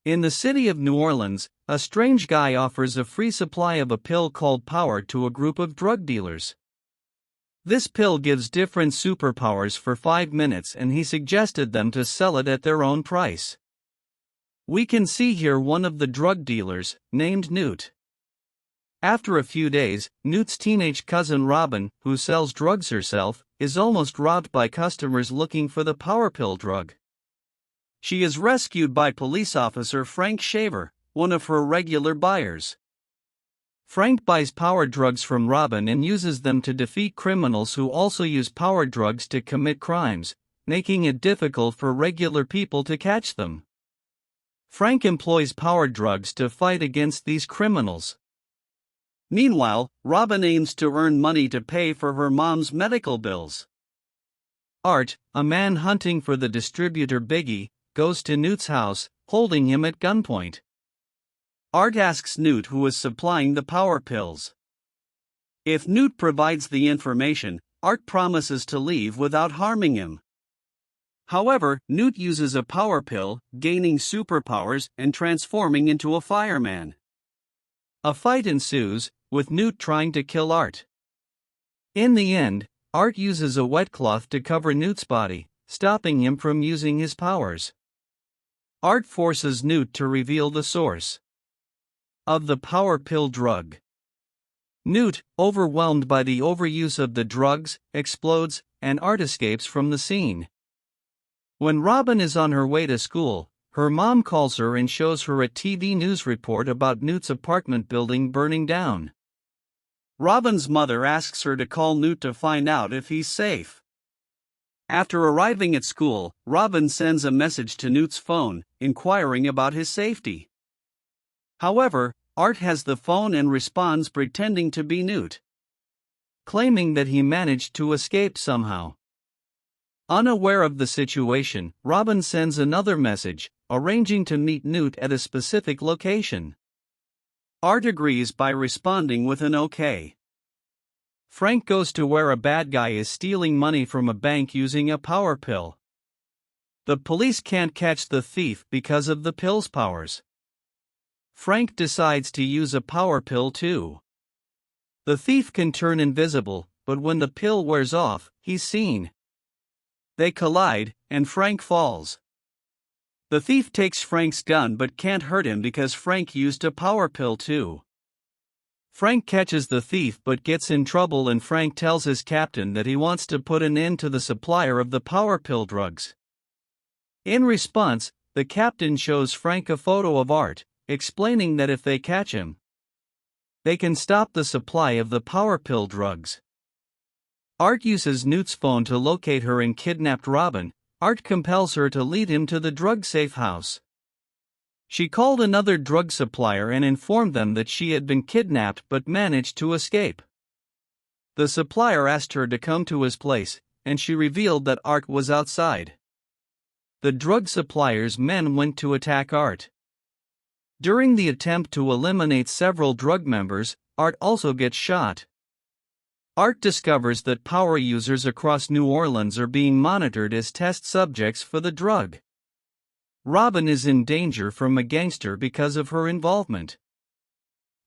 In the city of New Orleans, a strange guy offers a free supply of a pill called Power to a group of drug dealers. This pill gives different superpowers for 5 minutes, and he suggested them to sell it at their own price. We can see here one of the drug dealers, named Newt. After a few days, Newt's teenage cousin Robin, who sells drugs herself, is almost robbed by customers looking for the Power Pill drug. She is rescued by police officer Frank Shaver, one of her regular buyers. Frank buys power drugs from Robin and uses them to defeat criminals who also use power drugs to commit crimes, making it difficult for regular people to catch them. Frank employs power drugs to fight against these criminals. Meanwhile, Robin aims to earn money to pay for her mom's medical bills. Art, a man hunting for the distributor Biggie, goes to Newt's house, holding him at gunpoint. Art asks Newt who is supplying the power pills. If Newt provides the information, Art promises to leave without harming him. However, Newt uses a power pill, gaining superpowers and transforming into a fireman. A fight ensues, with Newt trying to kill Art. In the end, Art uses a wet cloth to cover Newt's body, stopping him from using his powers. Art forces Newt to reveal the source of the power pill drug. Newt, overwhelmed by the overuse of the drugs, explodes, and Art escapes from the scene. When Robin is on her way to school, her mom calls her and shows her a TV news report about Newt's apartment building burning down. Robin's mother asks her to call Newt to find out if he's safe. After arriving at school, Robin sends a message to Newt's phone, inquiring about his safety. However, Art has the phone and responds pretending to be Newt, claiming that he managed to escape somehow. Unaware of the situation, Robin sends another message, arranging to meet Newt at a specific location. Art agrees by responding with an OK. Frank goes to where a bad guy is stealing money from a bank using a power pill. The police can't catch the thief because of the pill's powers. Frank decides to use a power pill too. The thief can turn invisible, but when the pill wears off, he's seen. They collide, and Frank falls. The thief takes Frank's gun but can't hurt him because Frank used a power pill too. Frank catches the thief but gets in trouble, and Frank tells his captain that he wants to put an end to the supplier of the power pill drugs. In response, the captain shows Frank a photo of Art, explaining that if they catch him, they can stop the supply of the power pill drugs. Art uses Newt's phone to locate her and kidnapped Robin. Art compels her to lead him to the drug-safe house. She called another drug supplier and informed them that she had been kidnapped but managed to escape. The supplier asked her to come to his place, and she revealed that Art was outside. The drug supplier's men went to attack Art. During the attempt to eliminate several drug members, Art also gets shot. Art discovers that power users across New Orleans are being monitored as test subjects for the drug. Robin is in danger from a gangster because of her involvement.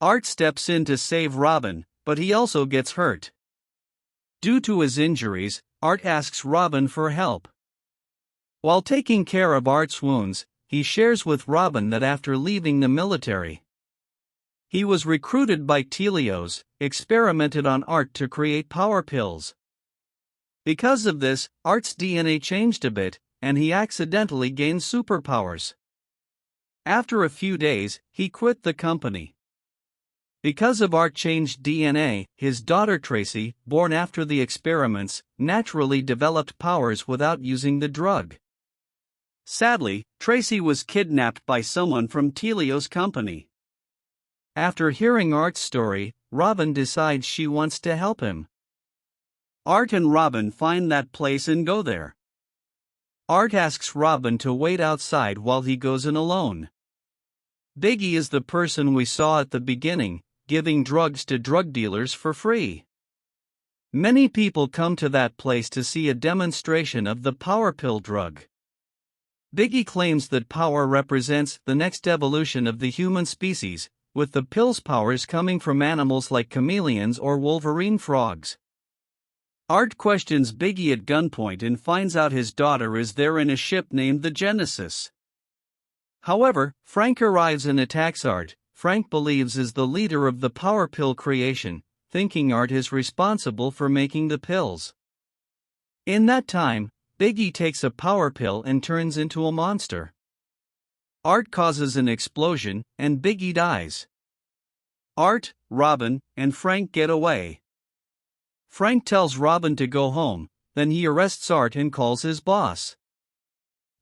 Art steps in to save Robin, but he also gets hurt. Due to his injuries, Art asks Robin for help. While taking care of Art's wounds, he shares with Robin that after leaving the military, he was recruited by Telios, experimented on Art to create power pills. Because of this, Art's DNA changed a bit, and he accidentally gained superpowers. After a few days, he quit the company. Because of Art changed DNA, his daughter Tracy, born after the experiments, naturally developed powers without using the drug. Sadly, Tracy was kidnapped by someone from Telios' company. After hearing Art's story, Robin decides she wants to help him. Art and Robin find that place and go there. Art asks Robin to wait outside while he goes in alone. Biggie is the person we saw at the beginning, giving drugs to drug dealers for free. Many people come to that place to see a demonstration of the power pill drug. Biggie claims that power represents the next evolution of the human species, with the pill's powers coming from animals like chameleons or wolverine frogs. Art questions Biggie at gunpoint and finds out his daughter is there in a ship named the Genesis. However, Frank arrives and attacks Art. Frank believes is the leader of the power pill creation, thinking Art is responsible for making the pills. In that time, Biggie takes a power pill and turns into a monster. Art causes an explosion, and Biggie dies. Art, Robin, and Frank get away. Frank tells Robin to go home, then he arrests Art and calls his boss.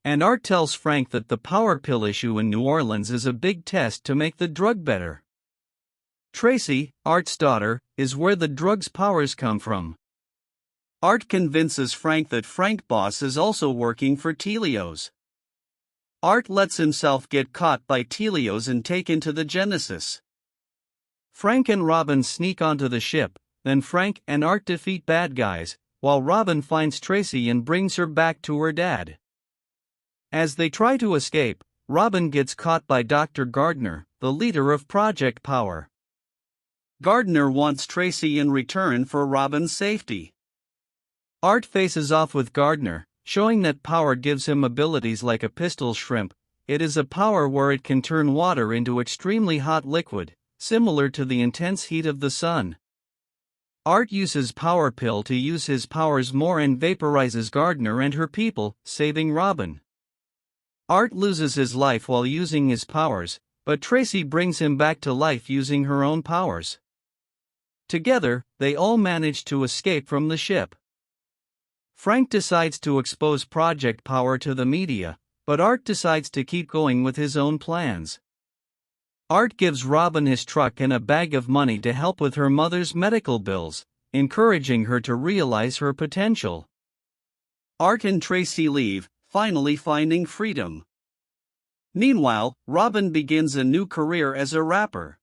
And Art tells Frank that the power pill issue in New Orleans is a big test to make the drug better. Tracy, Art's daughter, is where the drug's powers come from. Art convinces Frank that Frank Boss is also working for Telios. Art lets himself get caught by Telios and taken to the Genesis. Frank and Robin sneak onto the ship, then Frank and Art defeat bad guys, while Robin finds Tracy and brings her back to her dad. As they try to escape, Robin gets caught by Dr. Gardner, the leader of Project Power. Gardner wants Tracy in return for Robin's safety. Art faces off with Gardner, showing that power gives him abilities like a pistol shrimp. It is a power where it can turn water into extremely hot liquid, similar to the intense heat of the sun. Art uses Power Pill to use his powers more and vaporizes Gardner and her people, saving Robin. Art loses his life while using his powers, but Tracy brings him back to life using her own powers. Together, they all manage to escape from the ship. Frank decides to expose Project Power to the media, but Art decides to keep going with his own plans. Art gives Robin his truck and a bag of money to help with her mother's medical bills, encouraging her to realize her potential. Art and Tracy leave, finally finding freedom. Meanwhile, Robin begins a new career as a rapper.